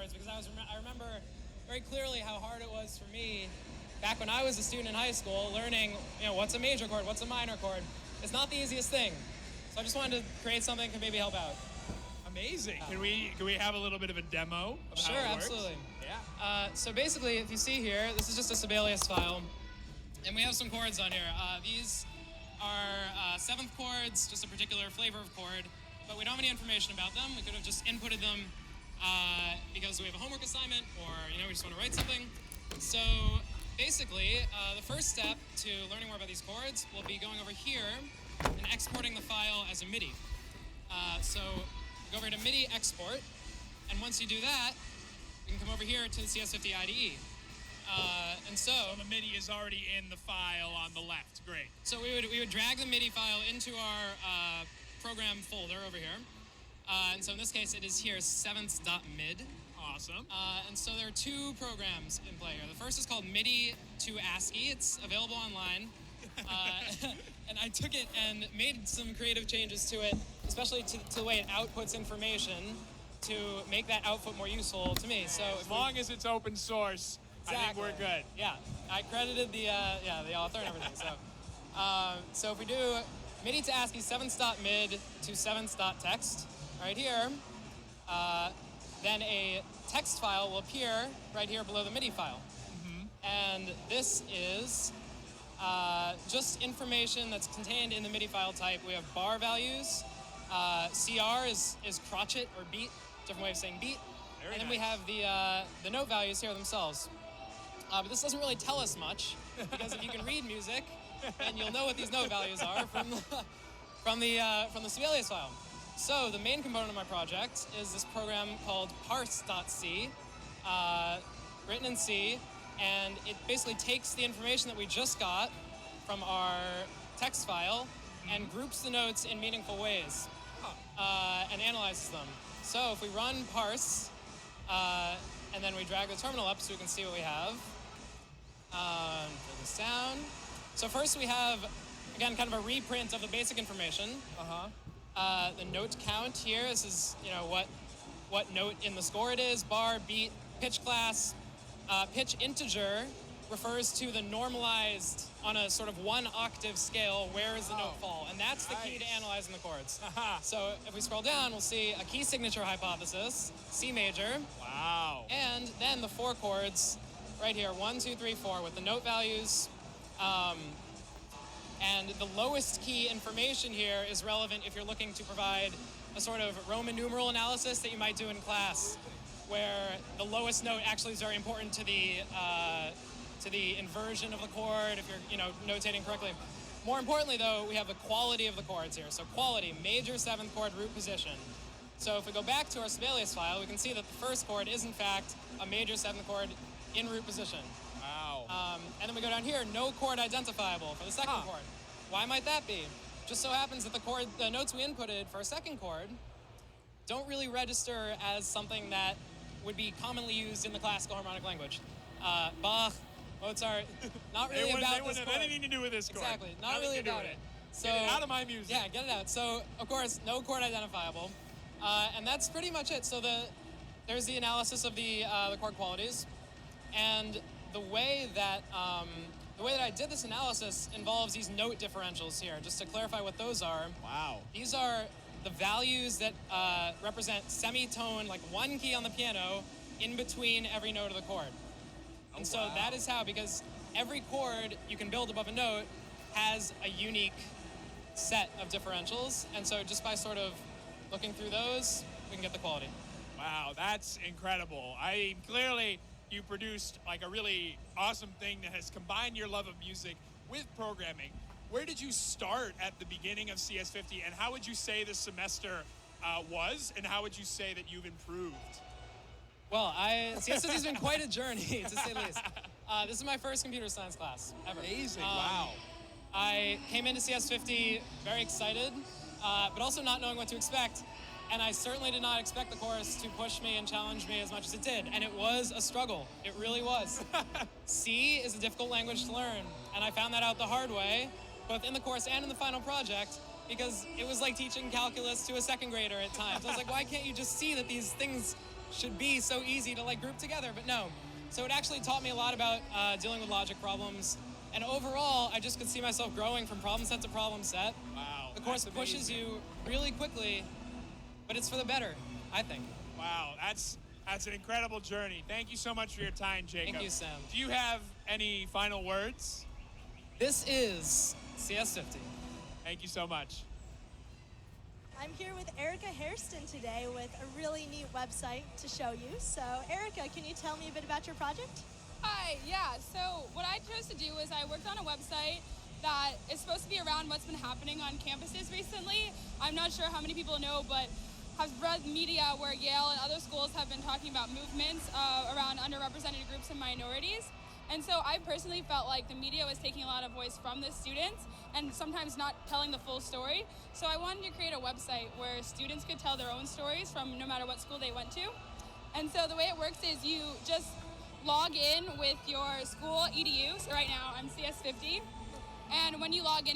chords because I remember very clearly how hard it was for me back when I was a student in high school learning, what's a major chord, what's a minor chord. It's not the easiest thing. So I just wanted to create something that could maybe help out. Amazing. Can we have a little bit of a demo of how it works? Sure, absolutely. Yeah. So basically, if you see here, this is just a Sibelius file, and we have some chords on here. These are seventh chords, just a particular flavor of chord, but we don't have any information about them. We could have just inputted them because we have a homework assignment, or we just want to write something. So basically, the first step to learning more about these chords will be going over here and exporting the file as a MIDI. So go over to MIDI export, and once you do that, you can come over here to the cs50 IDE. So the MIDI is already in the file on the left. Great. So we would drag the MIDI file into our program folder over here. And so in this case, it is here, sevenths.mid. Awesome. And so there are two programs in play here. The first is called MIDI to ASCII. It's available online. And I took it and made some creative changes to it, especially to the way it outputs information to make that output more useful to me. So as long as it's open source, exactly. I think we're good. Yeah, I credited the author and everything. So if we do MIDI to ASCII sevenths.mid to sevenths.text right here, then a text file will appear right here below the MIDI file. Mm-hmm. And this is just information that's contained in the MIDI file type. We have bar values. CR is crotchet or beat, different way of saying beat. Very and then nice. we have the note values here themselves. But this doesn't really tell us much, because if you can read music, then you'll know what these note values are from the Sibelius file. So the main component of my project is this program called parse.c, written in C, and it basically takes the information that we just got from our text file and groups the notes in meaningful ways and analyzes them. So if we run parse, and then we drag the terminal up so we can see what we have. Turn this down. So first we have, again, kind of a reprint of the basic information. The note count here, this is what note in the score it is, bar, beat, pitch class. Pitch integer refers to the normalized, on a sort of 1 octave scale, where does the note fall? And that's the key to analyzing the chords. So if we scroll down, we'll see a key signature hypothesis, C major. Wow. And then the 4 chords right here, 1, 2, 3, 4, with the note values. And the lowest key information here is relevant if you're looking to provide a sort of Roman numeral analysis that you might do in class, where the lowest note actually is very important to the inversion of the chord, if you're notating correctly. More importantly, though, we have the quality of the chords here. So quality, major 7th chord root position. So if we go back to our Sibelius file, we can see that the first chord is in fact a major 7th chord in root position. Wow. And then we go down here, no chord identifiable for the second chord. Why might that be? Just so happens that the notes we inputted for a second chord don't really register as something that would be commonly used in the classical harmonic language. Bach, Mozart, not really about this chord. They wouldn't have anything to do with this chord. Exactly, not really about it. So, get it out of my music. Yeah, get it out. So, of course, no chord identifiable. And that's pretty much it. So there's the analysis of the chord qualities. And the way that I did this analysis involves these note differentials here. Just to clarify what those are. Wow. These are the values that represent semitone, like one key on the piano, in between every note of the chord. And so that is how, because every chord you can build above a note has a unique set of differentials. And so just by sort of looking through those, we can get the quality. Wow, that's incredible. Clearly you produced like a really awesome thing that has combined your love of music with programming. Where did you start at the beginning of CS50, and how would you say this semester was, and how would you say that you've improved? Well, CS50 has been quite a journey, to say the least. This is my first computer science class ever. Amazing, wow. I came into CS50 very excited, but also not knowing what to expect. And I certainly did not expect the course to push me and challenge me as much as it did. And it was a struggle. It really was. C is a difficult language to learn. And I found that out the hard way, both in the course and in the final project, because it was like teaching calculus to a second grader at times. I was like, why can't you just see that these things should be so easy to like group together, but no. So it actually taught me a lot about dealing with logic problems. And overall, I just could see myself growing from problem set to problem set. Wow. The course that's pushes amazing. you really quickly, but it's for the better, I think. Wow, that's an incredible journey. Thank you so much for your time, Jacob. Thank you, Sam. Do you have any final words? This is CS50. Thank you so much. I'm here with Erica Hairston today with a really neat website to show you. So Erica, can you tell me a bit about your project? Hi, yeah. So what I chose to do is I worked on a website that is supposed to be around what's been happening on campuses recently. I'm not sure how many people know, but have read media where Yale and other schools have been talking about movements around underrepresented groups and minorities. And so I personally felt like the media was taking a lot of voice from the students and sometimes not telling the full story. So I wanted to create a website where students could tell their own stories from no matter what school they went to. And so the way it works is you just log in with your school EDU. So right now I'm CS50. And when you log in,